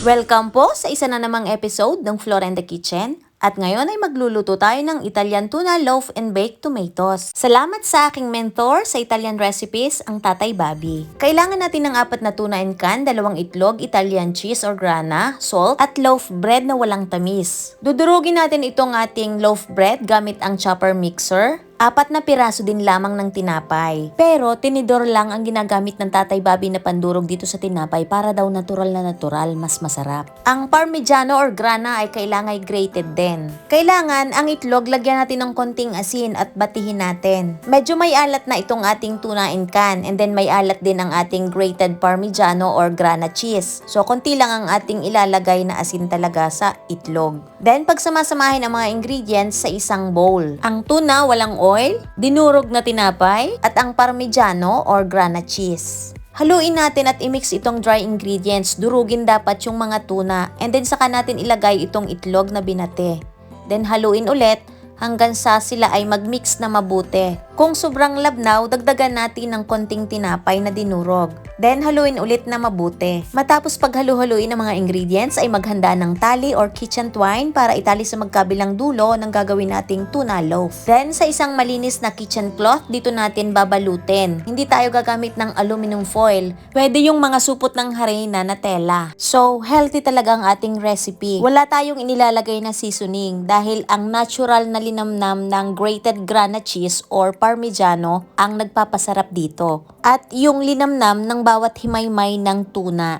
Welcome po sa isa na namang episode ng Flora in the Kitchen. At ngayon ay magluluto tayo ng Italian tuna loaf and baked tomatoes. Salamat sa aking mentor sa Italian recipes, ang Tatay Bobby. Kailangan natin ng 4 na tuna in can, 2 itlog, Italian cheese or grana, salt, at loaf bread na walang tamis. Dudurugin natin itong ating loaf bread gamit ang chopper mixer. 4 na piraso din lamang ng tinapay. Pero tinidor lang ang ginagamit ng Tatay Bobby na pandurog dito sa tinapay para daw natural, mas masarap. Ang parmigiano or grana ay kailangan grated din. Kailangan ang itlog lagyan natin ng konting asin at batihin natin. Medyo may alat na itong ating tuna in can, and then may alat din ang ating grated parmigiano or grana cheese. So konti lang ang ating ilalagay na asin talaga sa itlog. Then pagsamasamahin ang mga ingredients sa isang bowl. Ang tuna walang oil, dinurog na tinapay, at ang parmigiano or grana cheese. Haluin natin at i-mix itong dry ingredients. Durugin dapat yung mga tuna, and then saka natin ilagay itong itlog na binate. Then haluin ulit hanggang sa sila ay mag-mix na mabuti. Kung sobrang labnaw, dagdagan natin ng konting tinapay na dinurog. Then haluin ulit na mabuti. Matapos paghalu-haluin ng mga ingredients ay maghanda ng tali or kitchen twine para itali sa magkabilang dulo ng gagawin nating tuna loaf. Then sa isang malinis na kitchen cloth, dito natin babalutin. Hindi tayo gagamit ng aluminum foil. Pwede yung mga supot ng harina na tela. So healthy talaga ang ating recipe. Wala tayong inilalagay na seasoning dahil ang natural na linamnam ng grated grana cheese or parmigiano ang nagpapasarap dito. At yung linamnam ng bawat himaymay ng tuna.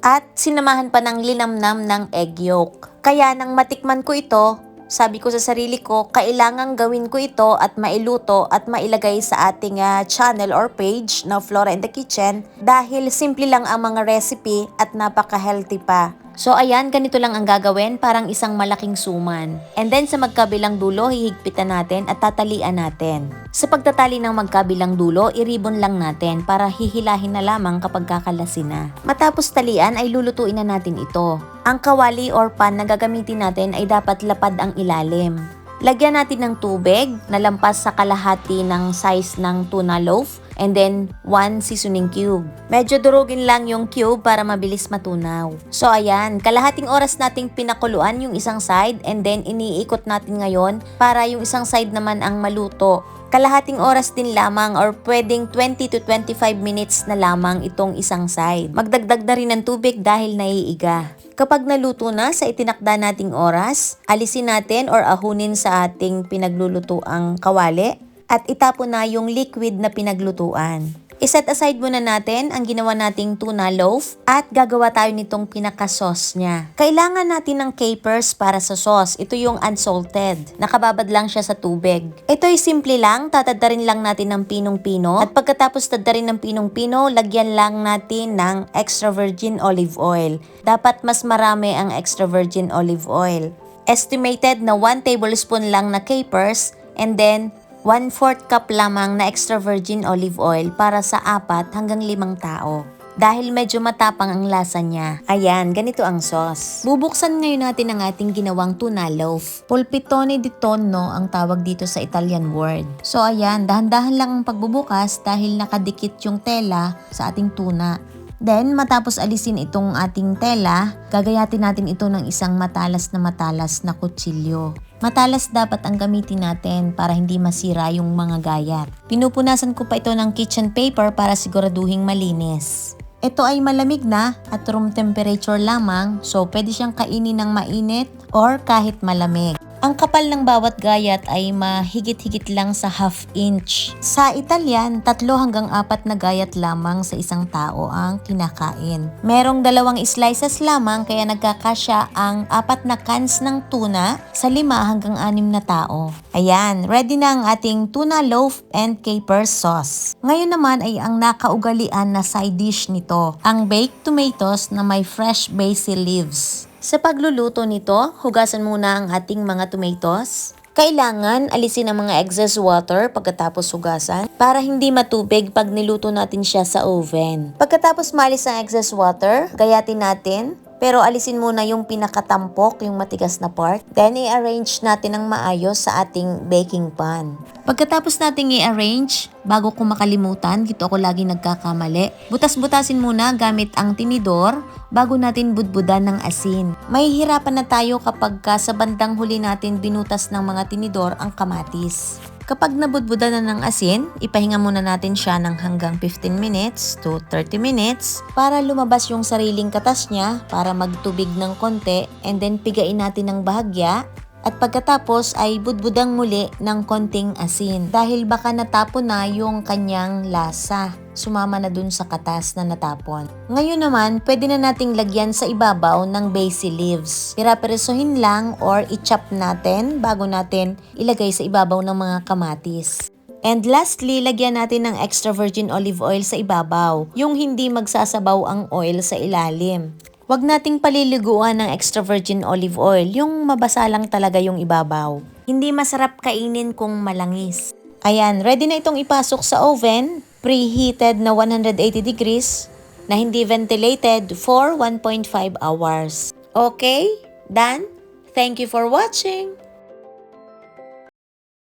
At sinamahan pa ng linamnam ng egg yolk. Kaya nang matikman ko ito, sabi ko sa sarili ko, kailangang gawin ko ito at mailuto at mailagay sa ating channel or page na Flora in the Kitchen dahil simple lang ang mga recipe at napaka-healthy pa. So ayan, ganito lang ang gagawin, parang isang malaking suman. And then sa magkabilang dulo, hihigpitan natin at tatalian natin. Sa pagtatali ng magkabilang dulo, i-ribbon lang natin para hihilahin na lamang kapag kakalasin na. Matapos talian ay lulutuin na natin ito. Ang kawali or pan na gagamitin natin ay dapat lapad ang ilalim. Lagyan natin ng tubig na lampas sa kalahati ng size ng tuna loaf. And then, 1 seasoning cube. Medyo durugin lang yung cube para mabilis matunaw. So ayan, kalahating oras nating pinakuluan yung isang side and then iniikot natin ngayon para yung isang side naman ang maluto. Kalahating oras din lamang or pwedeng 20 to 25 minutes na lamang itong isang side. Magdagdag na rin ng tubig dahil naiiga. Kapag naluto na sa itinakda nating oras, alisin natin or ahunin sa ating pinaglulutuang kawali at itapon na yung liquid na pinaglutuan. Iset aside muna natin ang ginawa nating tuna loaf at gagawa tayo nitong pinaka-sauce niya. Kailangan natin ng capers para sa sauce. Ito yung unsalted. Nakababad lang siya sa tubig. Ito ay simple lang. Tatadarin lang natin ng pinong-pino. At pagkatapos tadarin ng pinong-pino, lagyan lang natin ng extra virgin olive oil. Dapat mas marami ang extra virgin olive oil. Estimated na 1 tablespoon lang na capers and then 1/4 cup lamang na extra virgin olive oil para sa 4 hanggang 5 tao. Dahil medyo matapang ang lasa niya. Ayan, ganito ang sauce. Bubuksan ngayon natin ang ating ginawang tuna loaf. Polpettone di tonno ang tawag dito sa Italian word. So ayan, dahan-dahan lang ang pagbubukas dahil nakadikit yung tela sa ating tuna. Then, matapos alisin itong ating tela, gagayatin natin ito ng isang matalas na kutsilyo. Matalas dapat ang gamitin natin para hindi masira yung mga gayat. Pinupunasan ko pa ito ng kitchen paper para siguraduhing malinis. Ito ay malamig na at room temperature lamang, so pwede siyang kainin ng mainit or kahit malamig. Ang kapal ng bawat gayat ay mahigit-higit lang sa 1/2 inch. Sa Italian, 3 hanggang 4 na gayat lamang sa isang tao ang kinakain. Merong 2 slices lamang kaya nagkakasya ang 4 na cans ng tuna sa 5 hanggang 6 na tao. Ayan, ready na ang ating tuna loaf and caper sauce. Ngayon naman ay ang nakaugalian na side dish nito, ang baked tomatoes na may fresh basil leaves. Sa pagluluto nito, hugasan muna ang ating mga tomatoes. Kailangan alisin ang mga excess water pagkatapos hugasan para hindi matubig pag niluto natin siya sa oven. Pagkatapos maalis ang excess water, gayatin natin. Pero alisin muna yung pinakatampok, yung matigas na part. Then i-arrange natin ng maayos sa ating baking pan. Pagkatapos nating i-arrange, bago ko makalimutan, dito ako lagi nagkakamali. Butas-butasin muna gamit ang tinidor bago natin budbudan ng asin. Mahihirapan na tayo kapag sa bandang huli natin binutas ng mga tinidor ang kamatis. Kapag nabudbudan na ng asin, ipahinga muna natin siya ng hanggang 15 minutes to 30 minutes para lumabas yung sariling katas niya para magtubig ng konti, and then pigain natin ng bahagya. At pagkatapos ay budbudang muli ng konting asin dahil baka natapon na yung kanyang lasa. Sumama na dun sa katas na natapon. Ngayon naman, pwede na nating lagyan sa ibabaw ng basil leaves. Pira-pirasohin lang or i-chop natin bago natin ilagay sa ibabaw ng mga kamatis. And lastly, lagyan natin ng extra virgin olive oil sa ibabaw, yung hindi magsasabaw ang oil sa ilalim. Huwag nating paliliguan ng extra virgin olive oil, yung mabasa lang talaga yung ibabaw. Hindi masarap kainin kung malangis. Ayan, ready na itong ipasok sa oven, preheated na 180 degrees, na hindi ventilated for 1.5 hours. Okay? Done? Thank you for watching!